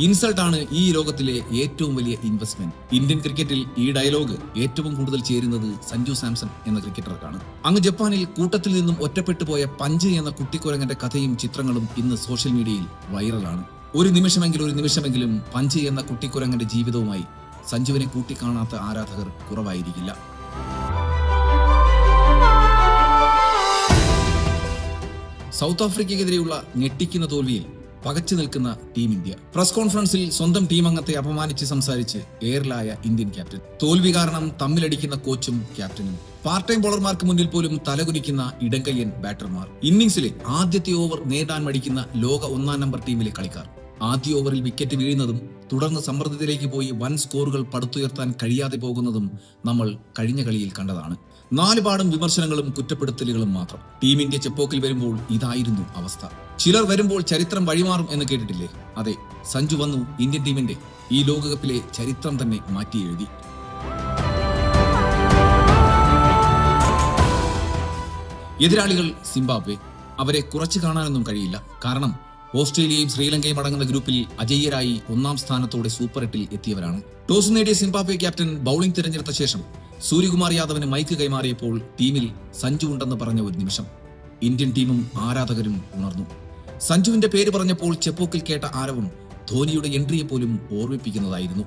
ഇൻസൾട്ടാണ് ഈ ലോകത്തിലെ ഏറ്റവും വലിയ ഇൻവെസ്റ്റ്മെന്റ്. ഇന്ത്യൻ ക്രിക്കറ്റിൽ ഈ ഡയലോഗ് ഏറ്റവും കൂടുതൽ ചേരുന്നത് സഞ്ജു സാംസൺ എന്ന ക്രിക്കറ്റർക്കാണ്. അങ്ങ് ജപ്പാനിൽ കൂട്ടത്തിൽ നിന്നും ഒറ്റപ്പെട്ടു പോയ പഞ്ച് എന്ന കുട്ടിക്കുരങ്ങന്റെ കഥയും ചിത്രങ്ങളും ഇന്ന് സോഷ്യൽ മീഡിയയിൽ വൈറലാണ്. ഒരു നിമിഷമെങ്കിലും പഞ്ച് എന്ന കുട്ടിക്കുരങ്ങന്റെ ജീവിതവുമായി സഞ്ജുവിനെ കൂട്ടിക്കാണാത്ത ആരാധകർ കുറവായിരിക്കില്ല. സൗത്ത് ആഫ്രിക്കയ്ക്കെതിരെയുള്ള ഞെട്ടിക്കുന്ന തോൽവിയിൽ പകച്ചു നിൽക്കുന്ന ടീം ഇന്ത്യ. പ്രസ് കോൺഫറൻസിൽ സ്വന്തം ടീം അംഗത്തെ അപമാനിച്ച് സംസാരിച്ച് എയറിലായ ഇന്ത്യൻ ക്യാപ്റ്റൻ. തോൽവി കാരണം തമ്മിലടിക്കുന്ന കോച്ചും ക്യാപ്റ്റനും. പാർട്ട് ടൈം ബോളർമാർക്ക് മുന്നിൽ പോലും തലകുനിക്കുന്ന ഇടങ്കയ്യൻ ബാറ്റർമാർ. ഇന്നിംഗ്സിലെ ആദ്യത്തെ ഓവർ നേടാൻ മടിക്കുന്ന ലോക 1-ാം നമ്പർ ടീമിലെ കളിക്കാർ. ആദ്യ ഓവറിൽ വിക്കറ്റ് വീഴുന്നതും തുടർന്ന് സമ്മർദ്ദത്തിലേക്ക് പോയി വൻ സ്കോറുകൾ പടുത്തുയർത്താൻ കഴിയാതെ പോകുന്നതും നമ്മൾ കഴിഞ്ഞ കളിയിൽ കണ്ടതാണ്. 4 പാടും വിമർശനങ്ങളും കുറ്റപ്പെടുത്തലുകളും മാത്രം. ടീം ഇന്ത്യ ചെപ്പോക്കിൽ വരുമ്പോൾ ഇതായിരുന്നു അവസ്ഥ. ചിലർ വരുമ്പോൾ ചരിത്രം വഴിമാറും എന്ന് കേട്ടിട്ടില്ലേ? അതെ, സഞ്ജു വന്നു ഇന്ത്യൻ ടീമിന്റെ ഈ ലോകകപ്പിലെ ചരിത്രം തന്നെ മാറ്റി എഴുതി. എതിരാളികൾ സിംബാബ്വെ. അവരെ കുറച്ചു കാണാനൊന്നും കഴിയില്ല. കാരണം ഓസ്ട്രേലിയയും ശ്രീലങ്കയും അടങ്ങുന്ന ഗ്രൂപ്പിൽ അജയ്യരായി 1-ാം സ്ഥാനത്തോടെ സൂപ്പർ 8-ൽ എത്തിയവരാണ്. ടോസ് നേടിയ സിംബാബ്വെ ക്യാപ്റ്റൻ ബൌളിംഗ് തിരഞ്ഞെടുത്ത ശേഷം സൂര്യകുമാർ യാദവിന് മൈക്ക് കൈമാറിയപ്പോൾ ടീമിൽ സഞ്ജു ഉണ്ടെന്ന് പറഞ്ഞ ഒരു നിമിഷം ഇന്ത്യൻ ടീമും ആരാധകരും ഉണർന്നു. സഞ്ജുവിന്റെ പേര് പറഞ്ഞപ്പോൾ ചെപ്പോക്കിൽ കേട്ട ആരവം ധോനിയുടെ എൻട്രിയെ പോലും ഓർമ്മിപ്പിക്കുന്നതായിരുന്നു.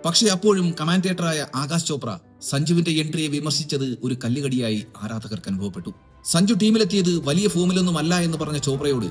പക്ഷേ അപ്പോഴും കമാൻഡേറ്ററായ ആകാശ് ചോപ്ര സഞ്ജുവിന്റെ എൻട്രിയെ വിമർശിച്ചത് ഒരു കല്ലുകടിയായി ആരാധകർക്ക് അനുഭവപ്പെട്ടു. സഞ്ജു ടീമിലെത്തിയത് വലിയ ഫോമിലൊന്നും അല്ല എന്ന് പറഞ്ഞ ചോപ്രയോട്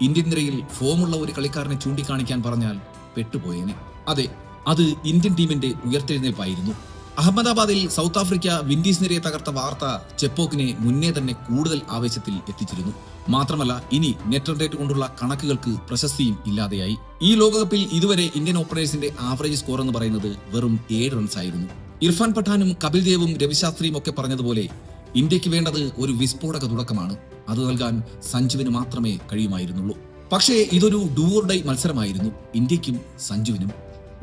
ഇന്ത്യൻ നിരയിൽ ഫോമുള്ള ഒരു കളിക്കാരനെ ചൂണ്ടിക്കാണിക്കാൻ പറഞ്ഞാൽ പെട്ടുപോയേനെ. അതെ, അത് ഇന്ത്യൻ ടീമിന്റെ ഉയർത്തെഴുന്നേൽപ്പായിരുന്നു. അഹമ്മദാബാദിൽ സൗത്ത് ആഫ്രിക്ക വിൻഡീസ് നിരയെ തകർത്ത വാർത്ത ചെപ്പോക്കിനെ മുന്നേ തന്നെ കൂടുതൽ ആവേശത്തിൽ എത്തിച്ചിരുന്നു. മാത്രമല്ല, ഇനി നെറ്റ് റേറ്റ് കൊണ്ടുള്ള കണക്കുകൾക്ക് പ്രശസ്തിയും ഇല്ലാതെയായി. ഈ ലോകകപ്പിൽ ഇതുവരെ ഇന്ത്യൻ ഓപ്പണേഴ്സിന്റെ ആവറേജ് സ്കോർ എന്ന് പറയുന്നത് വെറും 7 റൺസ് ആയിരുന്നു. ഇർഫാൻ പഠാനും കപിൽ ദേവും രവിശാസ്ത്രിയും ഒക്കെ പറഞ്ഞതുപോലെ ഇന്ത്യക്ക് വേണ്ടത് ഒരു വിസ്ഫോടക തുടക്കമാണ്. അത് നൽകാൻ സഞ്ജുവിന് മാത്രമേ കഴിയുമായിരുന്നുള്ളൂ. പക്ഷേ ഇതൊരു ഡു ഓർ ഡൈ മത്സരമായിരുന്നു ഇന്ത്യക്കും സഞ്ജുവിനും.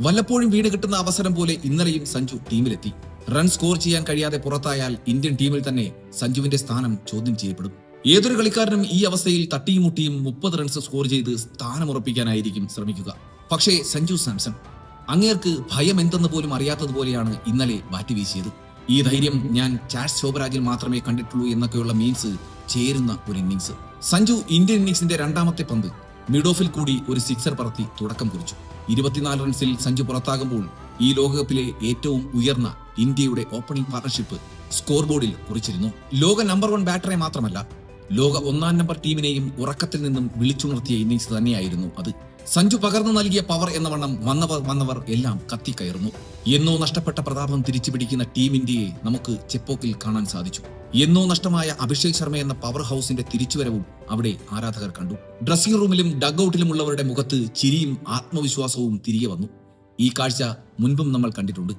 വല്ലപ്പോഴും വീണ് കിട്ടുന്ന അവസരം പോലെ ഇന്നലെയും സഞ്ജു ടീമിലെത്തി. റൺ സ്കോർ ചെയ്യാൻ കഴിയാതെ പുറത്തായാൽ ഇന്ത്യൻ ടീമിൽ തന്നെ സഞ്ജുവിന്റെ സ്ഥാനം ചോദ്യം ചെയ്യപ്പെടും. ഏതൊരു കളിക്കാരനും ഈ അവസ്ഥയിൽ തട്ടിയും മുട്ടിയും 30 റൺസ് സ്കോർ ചെയ്ത് സ്ഥാനമുറപ്പിക്കാനായിരിക്കും ശ്രമിക്കുക. പക്ഷേ സഞ്ജു സാംസൺ അങ്ങേർക്ക് ഭയം എന്തെന്ന് പോലും അറിയാത്തതുപോലെയാണ് ഇന്നലെ ബാറ്റ് വീശിയത്. ഈ ധൈര്യം ഞാൻ ചാൾസ് ശോഭരാജിൽ മാത്രമേ കണ്ടിട്ടുള്ളൂ എന്നൊക്കെയുള്ള മീൻസ് ചേരുന്ന ഒരു ഇന്നിംഗ്സ്. സഞ്ജു ഇന്ത്യൻ ഇന്നിംഗ്സിന്റെ 2ാമത്തെ പന്ത് മിഡ് ഓഫിൽ കൂടി ഒരു സിക്സർ പറത്തി തുടക്കം കുറിച്ചു. 24 റൺസിൽ സഞ്ജു പുറത്താകുമ്പോൾ ഈ ലോകകപ്പിലെ ഏറ്റവും ഉയർന്ന ഇന്ത്യയുടെ ഓപ്പണിംഗ് പാർട്ണർഷിപ്പ് സ്കോർ ബോർഡിൽ കുറിച്ചിരുന്നു. ലോക നമ്പർ 1 ബാറ്ററെ മാത്രമല്ല, ലോക 1-ാം നമ്പർ ടീമിനെയും ഉറക്കത്തിൽ നിന്നും വിളിച്ചുണർത്തിയ ഇന്നിംഗ്സ് തന്നെയായിരുന്നു അത്. സഞ്ജു പകർന്നു നൽകിയ പവർ എന്ന വണ്ണം വന്നവർ എല്ലാം കത്തിക്കയറുന്നു. എന്നോ നഷ്ടപ്പെട്ട പ്രതാപം തിരിച്ചു പിടിക്കുന്ന ടീം ഇന്ത്യയെ നമുക്ക് ചെപ്പോക്കിൽ കാണാൻ സാധിച്ചു. എന്നോ നഷ്ടമായ അഭിഷേക് ശർമ്മ എന്ന പവർ ഹൗസിന്റെ തിരിച്ചുവരവും അവിടെ ആരാധകർ കണ്ടു. ഡ്രസ്സിംഗ് റൂമിലും ഡഗ് ഔട്ടിലുമുള്ളവരുടെ മുഖത്ത് ചിരിയും ആത്മവിശ്വാസവും തിരികെ വന്നു. ഈ കാഴ്ച മുൻപും നമ്മൾ കണ്ടിട്ടുണ്ട്.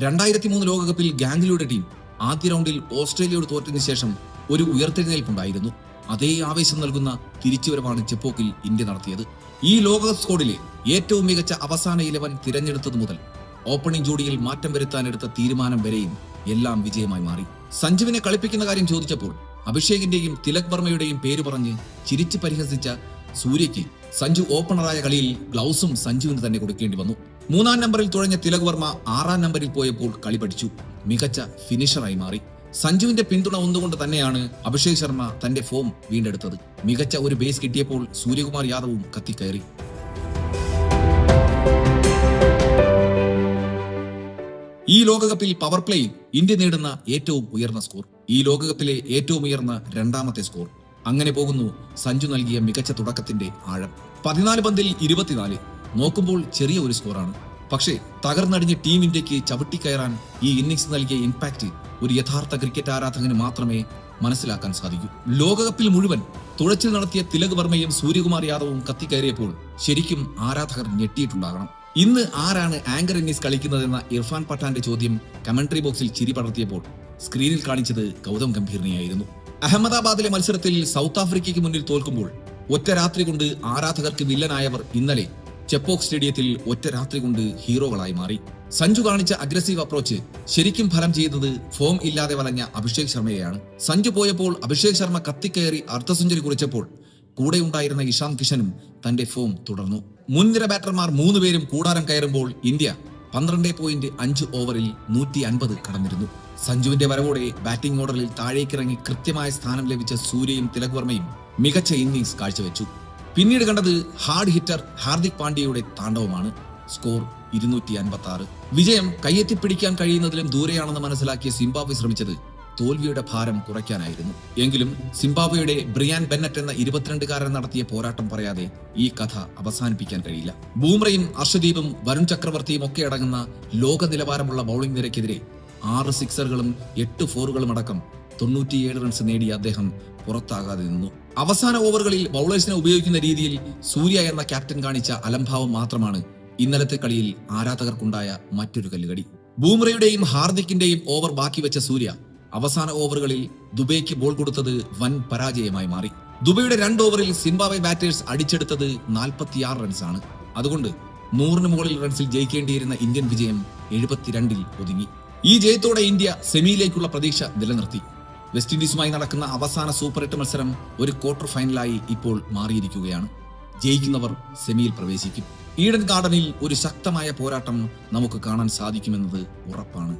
2003 ലോകകപ്പിൽ ഗാംഗുലിയുടെ ടീം ആദ്യ റൗണ്ടിൽ ഓസ്ട്രേലിയയോട് തോറ്റതിനു ശേഷം ഒരു ഉയർത്തെഴുന്നേൽപ്പുണ്ടായിരുന്നു. അതേ ആവേശം നൽകുന്ന തിരിച്ചുവരവാണ് ചെപ്പോക്കിൽ ഇന്ത്യ നടത്തിയത്. ഈ ലോകകപ്പ് സ്ക്വാഡിലെ ഏറ്റവും മികച്ച അവസാന 11 തിരഞ്ഞെടുത്തത് മുതൽ ഓപ്പണിംഗ് ജോഡിയിൽ മാറ്റം വരുത്താനെടുത്ത തീരുമാനം വരെയും എല്ലാം വിജയമായി മാറി. സഞ്ജുവിനെ കളിപ്പിക്കുന്ന കാര്യം ചോദിച്ചപ്പോൾ അഭിഷേകിന്റെയും തിലക് വർമ്മയുടെയും പേര് പറഞ്ഞ് ചിരിച്ച് പരിഹസിച്ച സൂര്യയ്ക്ക് സഞ്ജു ഓപ്പണറായ കളിയിൽ ഗ്ലൗസും സഞ്ജുവിന് തന്നെ കൊടുക്കേണ്ടി വന്നു. 3-ാം നമ്പറിൽ തുഴഞ്ഞ തിലക് വർമ്മ 6-ാം നമ്പറിൽ പോയപ്പോൾ കളി പഠിച്ചു. മികച്ച ഫിനിഷറായി മാറി. സഞ്ജുവിന്റെ പിന്തുണ ഒന്നുകൊണ്ട് തന്നെയാണ് അഭിഷേക് ശർമ്മ തന്റെ ഫോം വീണ്ടെടുത്തത്. മികച്ച ഒരു ബേസ് കിട്ടിയപ്പോൾ സൂര്യകുമാർ യാദവും കത്തിക്കയറി. ഈ ലോകകപ്പിൽ പവർ പ്ലേയിൽ ഇന്ത്യ നേടുന്ന ഏറ്റവും ഉയർന്ന സ്കോർ, ഈ ലോകകപ്പിലെ ഏറ്റവും ഉയർന്ന 2ാമത്തെ സ്കോർ. അങ്ങനെ പോകുന്നു സഞ്ജു നൽകിയ മികച്ച തുടക്കത്തിന്റെ ആഴം. 14 പന്തിൽ 24 നോക്കുമ്പോൾ ചെറിയ ഒരു സ്കോറാണ്. പക്ഷേ തകർന്നടിഞ്ഞ് ടീം ഇന്ത്യക്ക് ചവിട്ടിക്കയറാൻ ഈ ഇന്നിംഗ്സ് നൽകിയ ഇമ്പാക്ട് ഒരു യഥാർത്ഥ ക്രിക്കറ്റ് ആരാധകന് മാത്രമേ മനസ്സിലാക്കാൻ സാധിക്കൂ. ലോകകപ്പിൽ മുഴുവൻ തുഴച്ചിൽ നടത്തിയ തിലക് വർമ്മയും സൂര്യകുമാർ യാദവും കത്തിക്കയറിയപ്പോൾ ശരിക്കും ആരാധകർ ഞെട്ടിയിട്ടുണ്ടാകണം. ഇന്ന് ആരാണ് ആങ്കർ ഇന്നിംഗ്സ് കളിക്കുന്നതെന്ന ഇർഫാൻ പഠാന്റെ ചോദ്യം കമന്ററി ബോക്സിൽ ചിരി പടർത്തിയപ്പോൾ സ്ക്രീനിൽ കാണിച്ചത് ഗൗതം ഗംഭീറിനെയായിരുന്നു. അഹമ്മദാബാദിലെ മത്സരത്തിൽ സൗത്ത് ആഫ്രിക്കയ്ക്ക് മുന്നിൽ തോൽക്കുമ്പോൾ ഒറ്റ രാത്രി കൊണ്ട് ആരാധകർക്ക് വില്ലനായവർ ഇന്നലെ ചെപ്പോക്ക് സ്റ്റേഡിയത്തിൽ ഒറ്റ രാത്രി കൊണ്ട് ഹീറോകളായി മാറി. സഞ്ജു കാണിച്ച അഗ്രസീവ് അപ്രോച്ച് ശരിക്കും ഫലം ചെയ്തത് ഫോം ഇല്ലാതെ വലഞ്ഞ അഭിഷേക് ശർമ്മയെയാണ്. സഞ്ജു പോയപ്പോൾ അഭിഷേക് ശർമ്മ കത്തിക്കയറി അർദ്ധ സെഞ്ചുറി കുറിച്ചപ്പോൾ കൂടെ ഉണ്ടായിരുന്ന ഇഷാൻ കിഷനും തന്റെ ഫോം തുടർന്നു. മുൻനിര ബാറ്റർമാർ 3 പേരും കൂടാരം കയറുമ്പോൾ ഇന്ത്യ 12.5 ഓവറിൽ 150 കടന്നിരുന്നു. സഞ്ജുവിന്റെ വരവോടെ ബാറ്റിംഗ് ഓർഡറിൽ താഴേക്കിറങ്ങി കൃത്യമായ സ്ഥാനം ലഭിച്ച സൂര്യയും തിലക് വർമ്മയും മികച്ച ഇന്നിംഗ്സ് കാഴ്ചവെച്ചു. പിന്നീട് കണ്ടത് ഹാർഡ് ഹിറ്റർ ഹാർദിക് പാണ്ഡ്യയുടെ താണ്ഡവമാണ്. സ്കോർ 256. വിജയം കയ്യെത്തിപ്പിടിക്കാൻ കഴിയുന്നതിലും ദൂരെയാണെന്ന് മനസ്സിലാക്കിയ സിംബാബ്വെ ശ്രമിച്ചത് തോൽവിയുടെ ഭാരം കുറയ്ക്കാനായിരുന്നു. എങ്കിലും സിംബാബ്വെയുടെ ബ്രിയാൻ ബെന്നറ്റ് എന്ന 22-കാരൻ നടത്തിയ പോരാട്ടം പറയാതെ ഈ കഥ അവസാനിപ്പിക്കാൻ കഴിയില്ല. ബൂംറയും അർഷദീപും വരുൺ ചക്രവർത്തിയും ഒക്കെ അടങ്ങുന്ന ലോക നിലവാരമുള്ള ബൌളിംഗ് നിരക്കെതിരെ 6 സിക്സറുകളും 8 ഫോറുകളും അടക്കം 97 റൺസ് നേടിയ അദ്ദേഹം പുറത്താകാതെ നിന്നു. അവസാന ഓവറുകളിൽ ബൌളേഴ്സിനെ ഉപയോഗിക്കുന്ന രീതിയിൽ സൂര്യ എന്ന ക്യാപ്റ്റൻ കാണിച്ച അലംഭാവം മാത്രമാണ് ഇന്നലത്തെ കളിയിൽ ആരാധകർക്കുണ്ടായ മറ്റൊരു കല്ലുകടി. ബൂംറയുടെയും ഹാർദിക്കിന്റെയും ഓവർ ബാക്കി വെച്ച സൂര്യ അവസാന ഓവറുകളിൽ ദുബൈക്ക് ബോൾ കൊടുത്തത് വൻ പരാജയമായി മാറി. ദുബൈയുടെ 2 ഓവറിൽ സിംബാബ്വെ ബാറ്റേഴ്സ് അടിച്ചെടുത്തത് 46 റൺസാണ്. അതുകൊണ്ട് 100-ന് മുകളിൽ റൺസിൽ ജയിക്കേണ്ടിയിരുന്ന ഇന്ത്യൻ വിജയം 72-ൽ ഒതുങ്ങി. ഈ ജയത്തോടെ ഇന്ത്യ സെമിയിലേക്കുള്ള പ്രതീക്ഷ നിലനിർത്തി. വെസ്റ്റ് ഇൻഡീസുമായി നടക്കുന്ന അവസാന സൂപ്പർ 8 മത്സരം ഒരു ക്വാർട്ടർ ഫൈനലായി ഇപ്പോൾ മാറിയിരിക്കുകയാണ്. ജയിക്കുന്നവർ സെമിയിൽ പ്രവേശിക്കും. ഈഡൻ ഗാർഡനിൽ ഒരു ശക്തമായ പോരാട്ടം നമുക്ക് കാണാൻ സാധിക്കുമെന്നത് ഉറപ്പാണ്.